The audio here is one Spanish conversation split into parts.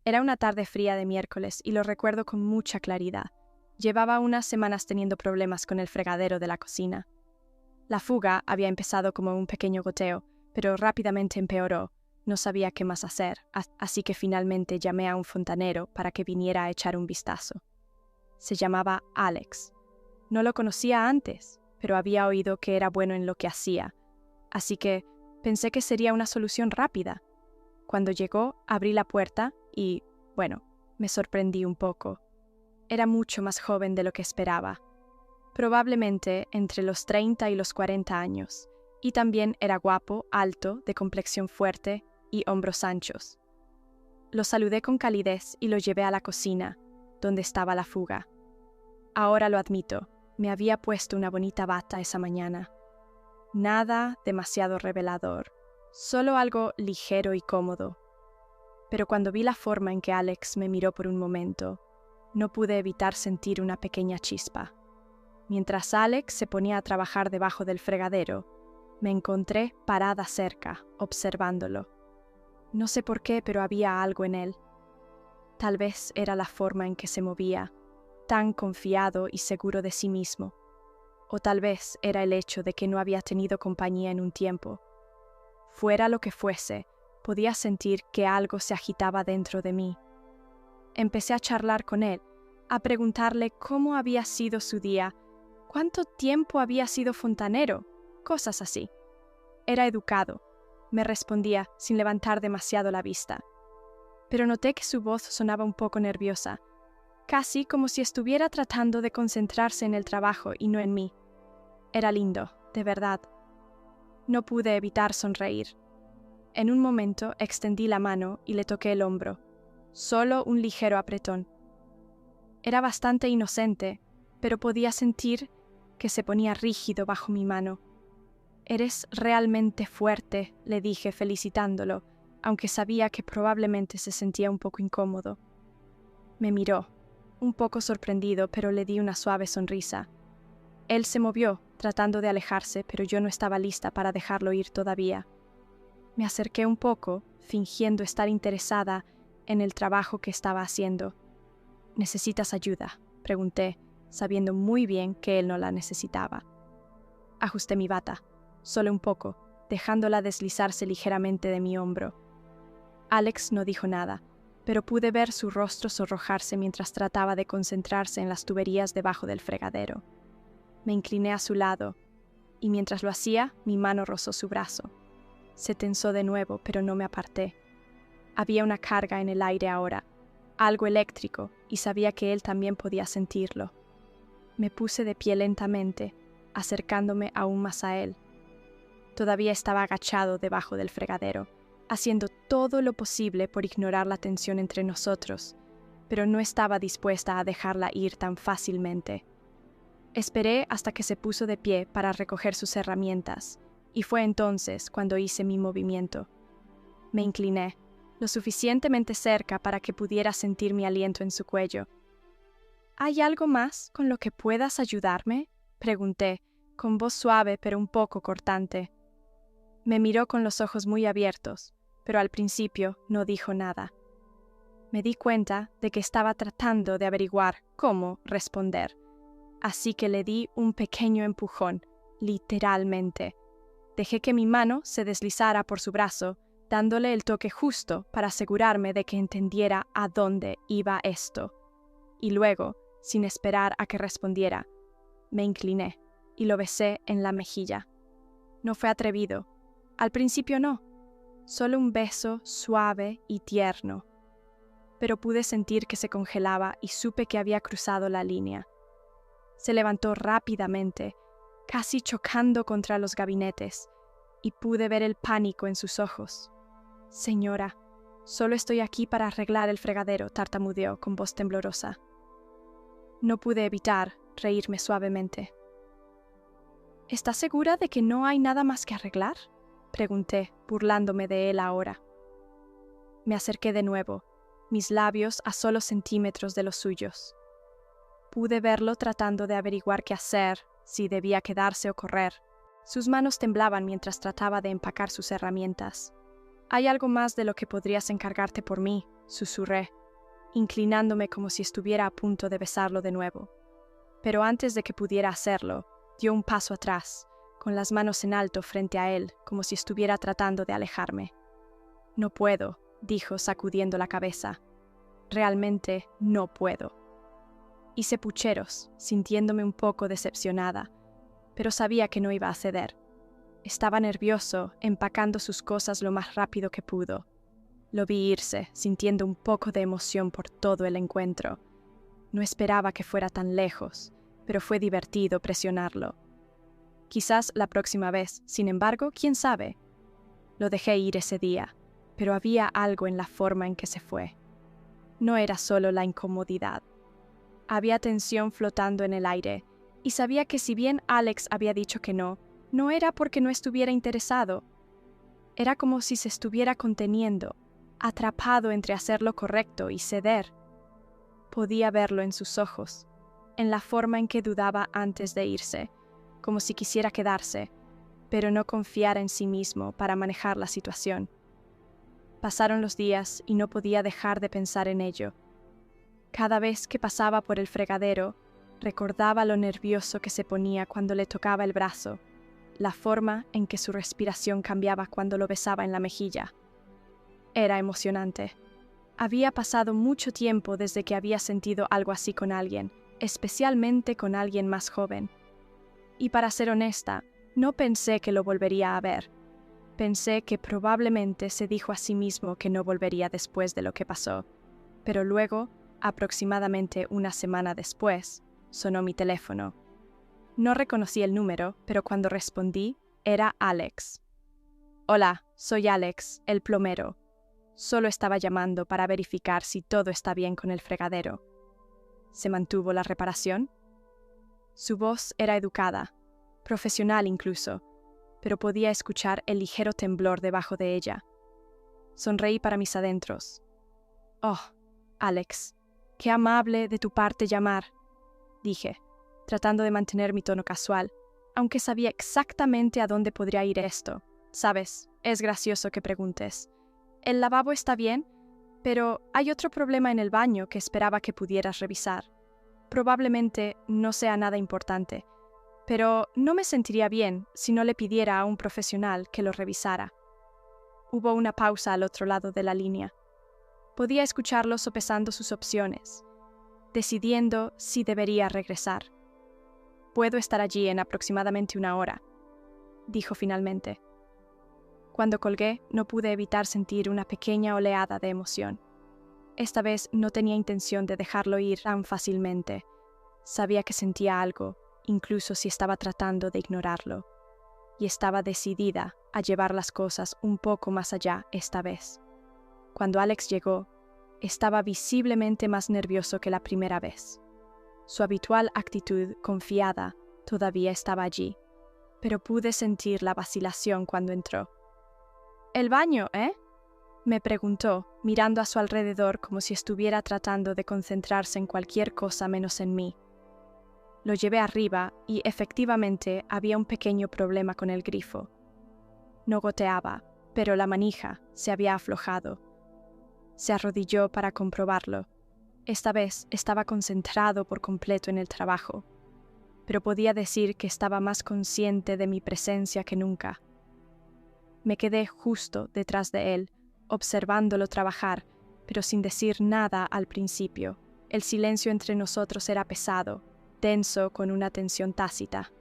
Era una tarde fría de miércoles y lo recuerdo con mucha claridad. Llevaba unas semanas teniendo problemas con el fregadero de la cocina. La fuga había empezado como un pequeño goteo, pero rápidamente empeoró. No sabía qué más hacer, así que finalmente llamé a un fontanero para que viniera a echar un vistazo. Se llamaba Alex. No lo conocía antes, pero había oído que era bueno en lo que hacía, así que pensé que sería una solución rápida. Cuando llegó, abrí la puerta y, bueno, me sorprendí un poco. Era mucho más joven de lo que esperaba. Probablemente entre los 30 y los 40 años, y también era guapo, alto, de complexión fuerte y hombros anchos. Lo saludé con calidez y lo llevé a la cocina, donde estaba la fuga. Ahora lo admito, me había puesto una bonita bata esa mañana. Nada demasiado revelador, solo algo ligero y cómodo. Pero cuando vi la forma en que Alex me miró por un momento, no pude evitar sentir una pequeña chispa. Mientras Alex se ponía a trabajar debajo del fregadero, me encontré parada cerca, observándolo. No sé por qué, pero había algo en él. Tal vez era la forma en que se movía, tan confiado y seguro de sí mismo. O tal vez era el hecho de que no había tenido compañía en un tiempo. Fuera lo que fuese, podía sentir que algo se agitaba dentro de mí. Empecé a charlar con él, a preguntarle cómo había sido su día, cuánto tiempo había sido fontanero, cosas así. Era educado, me respondía sin levantar demasiado la vista. Pero noté que su voz sonaba un poco nerviosa, casi como si estuviera tratando de concentrarse en el trabajo y no en mí. Era lindo, de verdad. No pude evitar sonreír. En un momento extendí la mano y le toqué el hombro, solo un ligero apretón. Era bastante inocente, pero podía sentir que se ponía rígido bajo mi mano. «Eres realmente fuerte», le dije felicitándolo, aunque sabía que probablemente se sentía un poco incómodo. Me miró, un poco sorprendido, pero le di una suave sonrisa. Él se movió, tratando de alejarse, pero yo no estaba lista para dejarlo ir todavía. Me acerqué un poco, fingiendo estar interesada en el trabajo que estaba haciendo. «¿Necesitas ayuda?», pregunté, sabiendo muy bien que él no la necesitaba. Ajusté mi bata, solo un poco, dejándola deslizarse ligeramente de mi hombro. Alex no dijo nada, pero pude ver su rostro sonrojarse mientras trataba de concentrarse en las tuberías debajo del fregadero. Me incliné a su lado, y mientras lo hacía, mi mano rozó su brazo. Se tensó de nuevo, pero no me aparté. Había una carga en el aire ahora, algo eléctrico, y sabía que él también podía sentirlo. Me puse de pie lentamente, acercándome aún más a él. Todavía estaba agachado debajo del fregadero, haciendo todo lo posible por ignorar la tensión entre nosotros, pero no estaba dispuesta a dejarla ir tan fácilmente. Esperé hasta que se puso de pie para recoger sus herramientas, y fue entonces cuando hice mi movimiento. Me incliné, lo suficientemente cerca para que pudiera sentir mi aliento en su cuello. «¿Hay algo más con lo que puedas ayudarme?», pregunté, con voz suave pero un poco cortante. Me miró con los ojos muy abiertos, pero al principio no dijo nada. Me di cuenta de que estaba tratando de averiguar cómo responder, así que le di un pequeño empujón, literalmente. Dejé que mi mano se deslizara por su brazo, dándole el toque justo para asegurarme de que entendiera a dónde iba esto. Y luego, sin esperar a que respondiera, me incliné y lo besé en la mejilla. No fue atrevido. Al principio no, solo un beso suave y tierno. Pero pude sentir que se congelaba y supe que había cruzado la línea. Se levantó rápidamente, casi chocando contra los gabinetes, y pude ver el pánico en sus ojos. «Señora, solo estoy aquí para arreglar el fregadero», tartamudeó con voz temblorosa. No pude evitar reírme suavemente. «¿Estás segura de que no hay nada más que arreglar?», pregunté, burlándome de él ahora. Me acerqué de nuevo, mis labios a solo centímetros de los suyos. Pude verlo tratando de averiguar qué hacer, si debía quedarse o correr. Sus manos temblaban mientras trataba de empacar sus herramientas. «¿Hay algo más de lo que podrías encargarte por mí?», susurré, inclinándome como si estuviera a punto de besarlo de nuevo. Pero antes de que pudiera hacerlo, dio un paso atrás, con las manos en alto frente a él, como si estuviera tratando de alejarme. No puedo, dijo sacudiendo la cabeza. Realmente no puedo. Hice pucheros, sintiéndome un poco decepcionada, pero sabía que no iba a ceder. Estaba nervioso, empacando sus cosas lo más rápido que pudo. Lo vi irse, sintiendo un poco de emoción por todo el encuentro. No esperaba que fuera tan lejos, pero fue divertido presionarlo. Quizás la próxima vez, sin embargo, quién sabe. Lo dejé ir ese día, pero había algo en la forma en que se fue. No era solo la incomodidad. Había tensión flotando en el aire, y sabía que si bien Alex había dicho que no era porque no estuviera interesado. Era como si se estuviera conteniendo, atrapado entre hacer lo correcto y ceder. Podía verlo en sus ojos, en la forma en que dudaba antes de irse, como si quisiera quedarse, pero no confiara en sí mismo para manejar la situación. Pasaron los días y no podía dejar de pensar en ello. Cada vez que pasaba por el fregadero, recordaba lo nervioso que se ponía cuando le tocaba el brazo, la forma en que su respiración cambiaba cuando lo besaba en la mejilla. Era emocionante. Había pasado mucho tiempo desde que había sentido algo así con alguien, especialmente con alguien más joven. Y para ser honesta, no pensé que lo volvería a ver. Pensé que probablemente se dijo a sí mismo que no volvería después de lo que pasó. Pero luego, aproximadamente una semana después, sonó mi teléfono. No reconocí el número, pero cuando respondí, era Alex. Hola, soy Alex, el plomero. Solo estaba llamando para verificar si todo está bien con el fregadero. ¿Se mantuvo la reparación? Su voz era educada, profesional incluso, pero podía escuchar el ligero temblor debajo de ella. Sonreí para mis adentros. Oh, Alex, qué amable de tu parte llamar, dije, tratando de mantener mi tono casual, aunque sabía exactamente a dónde podría ir esto. Sabes, es gracioso que preguntes. El lavabo está bien, pero hay otro problema en el baño que esperaba que pudieras revisar. Probablemente no sea nada importante, pero no me sentiría bien si no le pidiera a un profesional que lo revisara. Hubo una pausa al otro lado de la línea. Podía escucharlo sopesando sus opciones, decidiendo si debería regresar. Puedo estar allí en aproximadamente 1 hora, dijo finalmente. Cuando colgué, no pude evitar sentir una pequeña oleada de emoción. Esta vez no tenía intención de dejarlo ir tan fácilmente. Sabía que sentía algo, incluso si estaba tratando de ignorarlo. Y estaba decidida a llevar las cosas un poco más allá esta vez. Cuando Alex llegó, estaba visiblemente más nervioso que la primera vez. Su habitual actitud confiada todavía estaba allí, pero pude sentir la vacilación cuando entró. «¿El baño, me preguntó, mirando a su alrededor como si estuviera tratando de concentrarse en cualquier cosa menos en mí. Lo llevé arriba y efectivamente había un pequeño problema con el grifo. No goteaba, pero la manija se había aflojado. Se arrodilló para comprobarlo. Esta vez estaba concentrado por completo en el trabajo, pero podía decir que estaba más consciente de mi presencia que nunca. Me quedé justo detrás de él, observándolo trabajar, pero sin decir nada al principio. El silencio entre nosotros era pesado, tenso con una tensión tácita.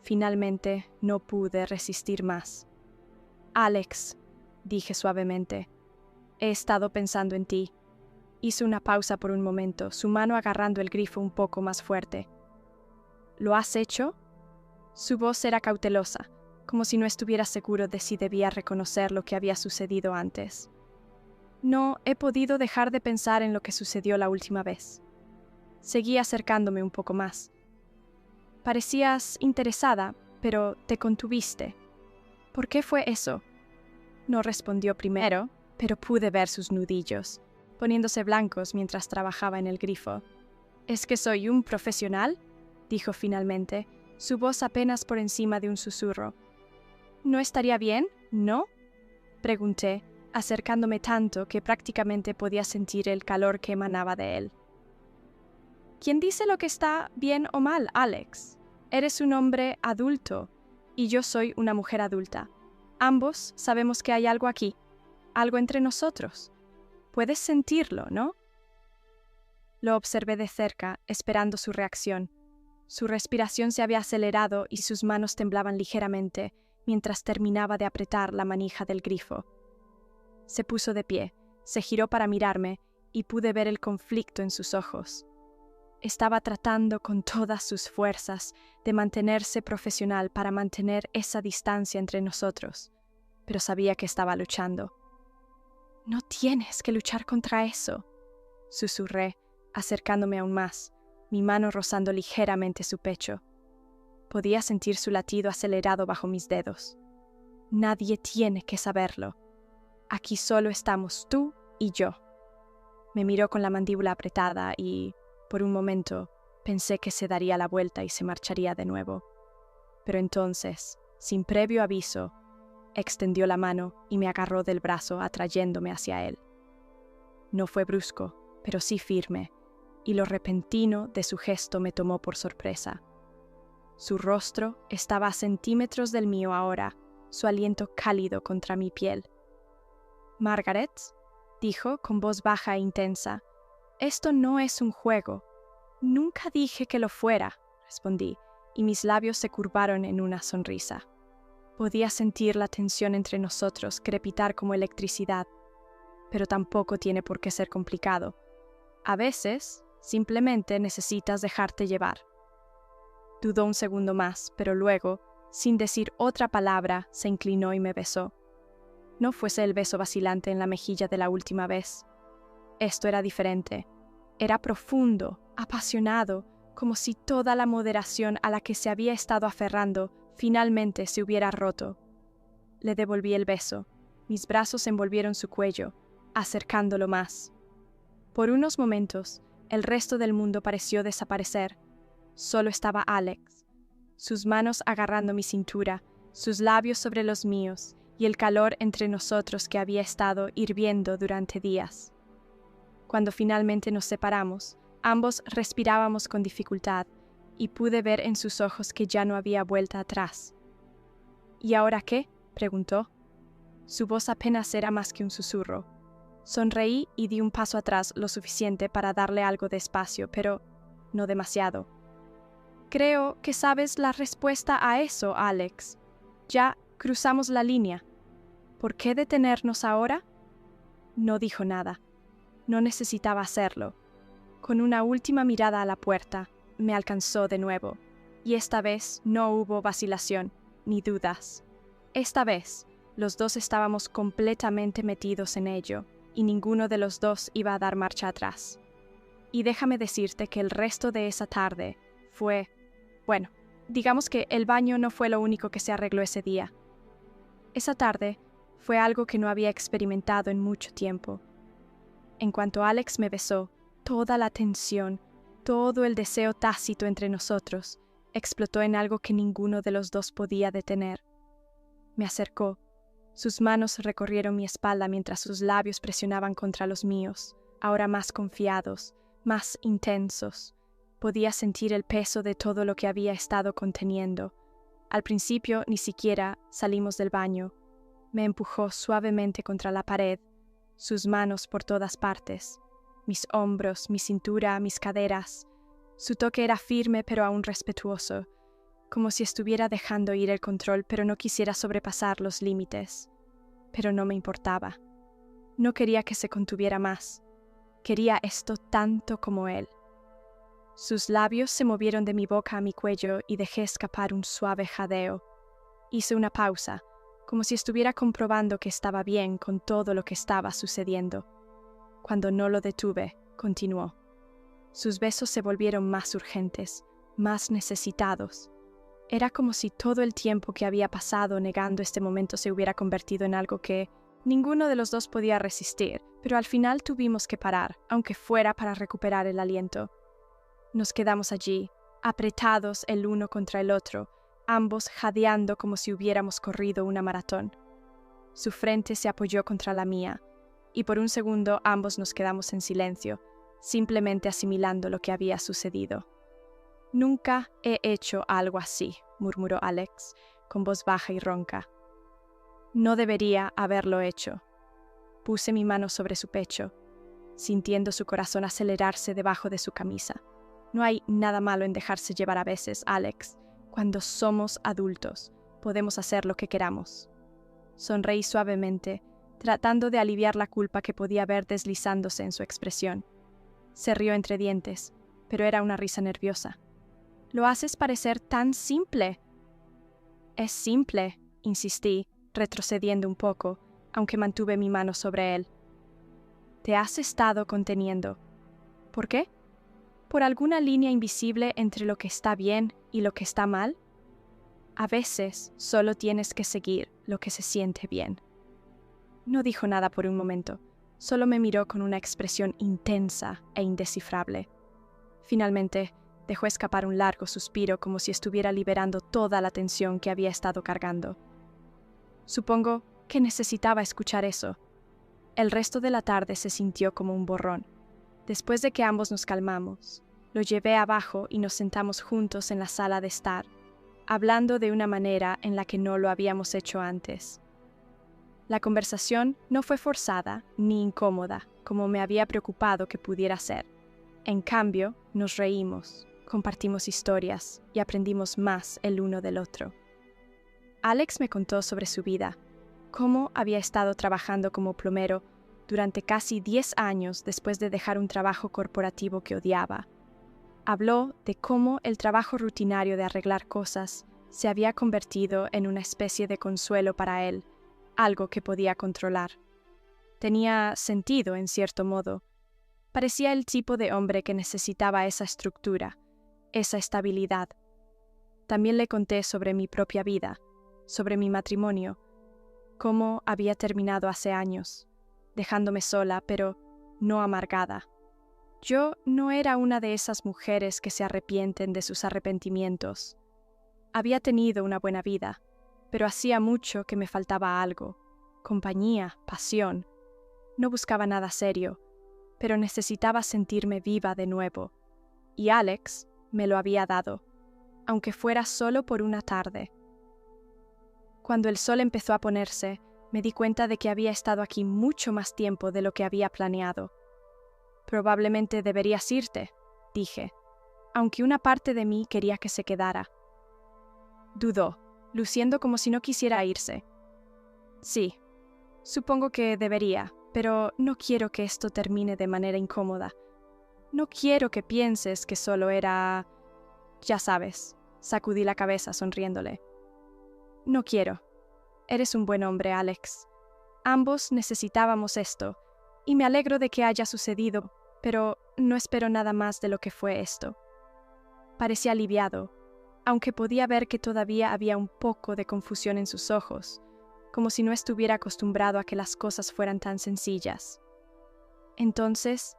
Finalmente no pude resistir más. «Alex», dije suavemente, «he estado pensando en ti». Hizo una pausa por un momento, su mano agarrando el grifo un poco más fuerte. «¿Lo has hecho?» Su voz era cautelosa, como si no estuviera seguro de si debía reconocer lo que había sucedido antes. «No he podido dejar de pensar en lo que sucedió la última vez». Seguí acercándome un poco más. «Parecías interesada, pero te contuviste. ¿Por qué fue eso?» No respondió primero, pero pude ver sus nudillos, poniéndose blancos mientras trabajaba en el grifo. «¿Es que soy un profesional?», dijo finalmente, su voz apenas por encima de un susurro. «¿No estaría bien, no?», pregunté, acercándome tanto que prácticamente podía sentir el calor que emanaba de él. ¿Quién dice lo que está bien o mal, Alex? Eres un hombre adulto y yo soy una mujer adulta. Ambos sabemos que hay algo aquí, algo entre nosotros. Puedes sentirlo, ¿no? Lo observé de cerca, esperando su reacción. Su respiración se había acelerado y sus manos temblaban ligeramente mientras terminaba de apretar la manija del grifo. Se puso de pie, se giró para mirarme y pude ver el conflicto en sus ojos. Estaba tratando con todas sus fuerzas de mantenerse profesional para mantener esa distancia entre nosotros, pero sabía que estaba luchando. «No tienes que luchar contra eso», susurré, acercándome aún más, mi mano rozando ligeramente su pecho. Podía sentir su latido acelerado bajo mis dedos. «Nadie tiene que saberlo. Aquí solo estamos tú y yo». Me miró con la mandíbula apretada y, por un momento, pensé que se daría la vuelta y se marcharía de nuevo. Pero entonces, sin previo aviso, extendió la mano y me agarró del brazo atrayéndome hacia él. No fue brusco, pero sí firme, y lo repentino de su gesto me tomó por sorpresa. Su rostro estaba a centímetros del mío ahora, su aliento cálido contra mi piel. «Margaret», dijo con voz baja e intensa, «esto no es un juego». «Nunca dije que lo fuera», respondí, y mis labios se curvaron en una sonrisa. Podía sentir la tensión entre nosotros crepitar como electricidad, pero tampoco tiene por qué ser complicado. A veces, simplemente necesitas dejarte llevar. Dudó un segundo más, pero luego, sin decir otra palabra, se inclinó y me besó. No fuese el beso vacilante en la mejilla de la última vez. Esto era diferente. Era profundo, apasionado, como si toda la moderación a la que se había estado aferrando finalmente se hubiera roto. Le devolví el beso. Mis brazos envolvieron su cuello, acercándolo más. Por unos momentos, el resto del mundo pareció desaparecer. Solo estaba Alex, sus manos agarrando mi cintura, sus labios sobre los míos y el calor entre nosotros que había estado hirviendo durante días. Cuando finalmente nos separamos, ambos respirábamos con dificultad y pude ver en sus ojos que ya no había vuelta atrás. «¿Y ahora qué?», preguntó. Su voz apenas era más que un susurro. Sonreí y di un paso atrás lo suficiente para darle algo de espacio, pero no demasiado. «Creo que sabes la respuesta a eso, Alex. Ya cruzamos la línea. ¿Por qué detenernos ahora?» No dijo nada. No necesitaba hacerlo. Con una última mirada a la puerta, me alcanzó de nuevo, y esta vez no hubo vacilación ni dudas. Esta vez, los dos estábamos completamente metidos en ello, y ninguno de los dos iba a dar marcha atrás. Y déjame decirte que el resto de esa tarde fue... Bueno, digamos que el baño no fue lo único que se arregló ese día. Esa tarde fue algo que no había experimentado en mucho tiempo. En cuanto Alex me besó, toda la tensión, todo el deseo tácito entre nosotros, explotó en algo que ninguno de los dos podía detener. Me acercó. Sus manos recorrieron mi espalda mientras sus labios presionaban contra los míos, ahora más confiados, más intensos. Podía sentir el peso de todo lo que había estado conteniendo. Al principio ni siquiera salimos del baño. Me empujó suavemente contra la pared, sus manos por todas partes, mis hombros, mi cintura, mis caderas. Su toque era firme pero aún respetuoso, como si estuviera dejando ir el control pero no quisiera sobrepasar los límites. Pero no me importaba. No quería que se contuviera más. Quería esto tanto como él. Sus labios se movieron de mi boca a mi cuello y dejé escapar un suave jadeo. Hice una pausa, como si estuviera comprobando que estaba bien con todo lo que estaba sucediendo. Cuando no lo detuve, continuó. Sus besos se volvieron más urgentes, más necesitados. Era como si todo el tiempo que había pasado negando este momento se hubiera convertido en algo que ninguno de los dos podía resistir, pero al final tuvimos que parar, aunque fuera para recuperar el aliento. Nos quedamos allí, apretados el uno contra el otro, ambos jadeando como si hubiéramos corrido una maratón. Su frente se apoyó contra la mía, y por un segundo ambos nos quedamos en silencio, simplemente asimilando lo que había sucedido. «Nunca he hecho algo así», murmuró Alex, con voz baja y ronca. «No debería haberlo hecho». Puse mi mano sobre su pecho, sintiendo su corazón acelerarse debajo de su camisa. «No hay nada malo en dejarse llevar a veces, Alex. Cuando somos adultos, podemos hacer lo que queramos». Sonreí suavemente, tratando de aliviar la culpa que podía ver deslizándose en su expresión. Se rió entre dientes, pero era una risa nerviosa. «Lo haces parecer tan simple». «Es simple», insistí, retrocediendo un poco, aunque mantuve mi mano sobre él. «Te has estado conteniendo». «¿Por qué? ¿Por alguna línea invisible entre lo que está bien y lo que está mal? A veces solo tienes que seguir lo que se siente bien». No dijo nada por un momento, solo me miró con una expresión intensa e indescifrable. Finalmente, dejó escapar un largo suspiro como si estuviera liberando toda la tensión que había estado cargando. Supongo que necesitaba escuchar eso. El resto de la tarde se sintió como un borrón. Después de que ambos nos calmamos, lo llevé abajo y nos sentamos juntos en la sala de estar, hablando de una manera en la que no lo habíamos hecho antes. La conversación no fue forzada ni incómoda, como me había preocupado que pudiera ser. En cambio, nos reímos, compartimos historias y aprendimos más el uno del otro. Alex me contó sobre su vida, cómo había estado trabajando como plomero durante casi 10 años después de dejar un trabajo corporativo que odiaba. Habló de cómo el trabajo rutinario de arreglar cosas se había convertido en una especie de consuelo para él, algo que podía controlar. Tenía sentido, en cierto modo. Parecía el tipo de hombre que necesitaba esa estructura, esa estabilidad. También le conté sobre mi propia vida, sobre mi matrimonio, cómo había terminado hace años, dejándome sola, pero no amargada. Yo no era una de esas mujeres que se arrepienten de sus arrepentimientos. Había tenido una buena vida, pero hacía mucho que me faltaba algo, compañía, pasión. No buscaba nada serio, pero necesitaba sentirme viva de nuevo, y Alex me lo había dado, aunque fuera solo por una tarde. Cuando el sol empezó a ponerse, me di cuenta de que había estado aquí mucho más tiempo de lo que había planeado. «Probablemente deberías irte», dije, aunque una parte de mí quería que se quedara. Dudó, luciendo como si no quisiera irse. «Sí, supongo que debería, pero no quiero que esto termine de manera incómoda. No quiero que pienses que solo era... Ya sabes», sacudí la cabeza sonriéndole. «No quiero. Eres un buen hombre, Alex. Ambos necesitábamos esto, y me alegro de que haya sucedido, pero no espero nada más de lo que fue esto». Parecía aliviado, aunque podía ver que todavía había un poco de confusión en sus ojos, como si no estuviera acostumbrado a que las cosas fueran tan sencillas. «Entonces,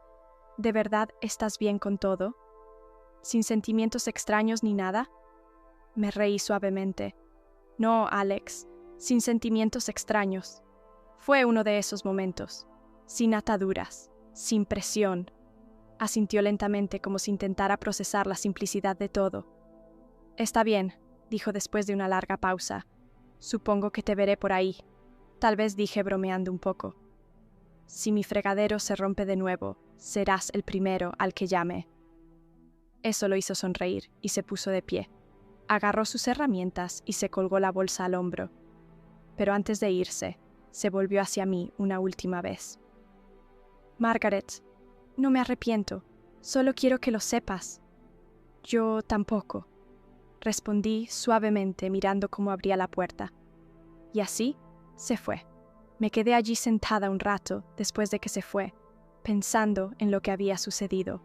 ¿de verdad estás bien con todo? ¿Sin sentimientos extraños ni nada?» Me reí suavemente. «No, Alex, sin sentimientos extraños. Fue uno de esos momentos, sin ataduras, sin presión». Asintió lentamente como si intentara procesar la simplicidad de todo. «Está bien», dijo después de una larga pausa. «Supongo que te veré por ahí». Tal vez dije bromeando un poco. «Si mi fregadero se rompe de nuevo, serás el primero al que llame». Eso lo hizo sonreír y se puso de pie. Agarró sus herramientas y se colgó la bolsa al hombro. Pero antes de irse, se volvió hacia mí una última vez. «Margaret, no me arrepiento, solo quiero que lo sepas». «Yo tampoco», respondí suavemente mirando cómo abría la puerta. Y así se fue. Me quedé allí sentada un rato después de que se fue, pensando en lo que había sucedido.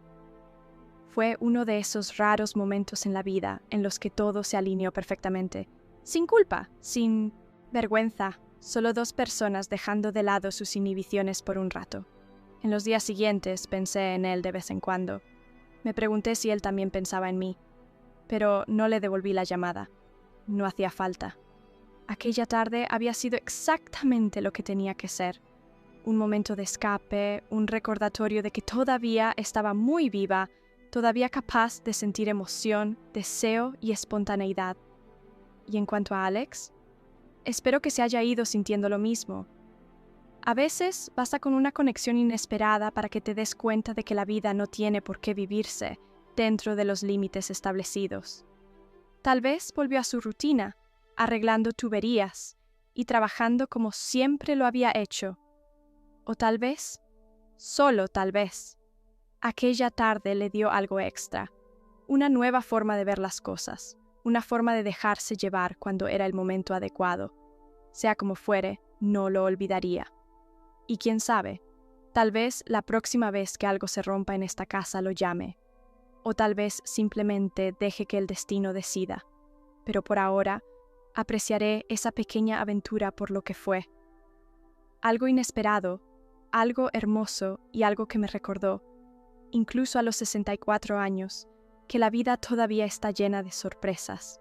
Fue uno de esos raros momentos en la vida en los que todo se alineó perfectamente, sin culpa, sin vergüenza, solo dos personas dejando de lado sus inhibiciones por un rato. En los días siguientes pensé en él de vez en cuando. Me pregunté si él también pensaba en mí, pero no le devolví la llamada. No hacía falta. Aquella tarde había sido exactamente lo que tenía que ser. Un momento de escape, un recordatorio de que todavía estaba muy viva, todavía capaz de sentir emoción, deseo y espontaneidad. Y en cuanto a Alex, espero que se haya ido sintiendo lo mismo. A veces basta con una conexión inesperada para que te des cuenta de que la vida no tiene por qué vivirse dentro de los límites establecidos. Tal vez volvió a su rutina, arreglando tuberías y trabajando como siempre lo había hecho. O tal vez, solo tal vez, aquella tarde le dio algo extra, una nueva forma de ver las cosas, una forma de dejarse llevar cuando era el momento adecuado. Sea como fuere, no lo olvidaría. Y quién sabe, tal vez la próxima vez que algo se rompa en esta casa lo llame, o tal vez simplemente deje que el destino decida. Pero por ahora, apreciaré esa pequeña aventura por lo que fue. Algo inesperado, algo hermoso y algo que me recordó, incluso a los 64 años, que la vida todavía está llena de sorpresas.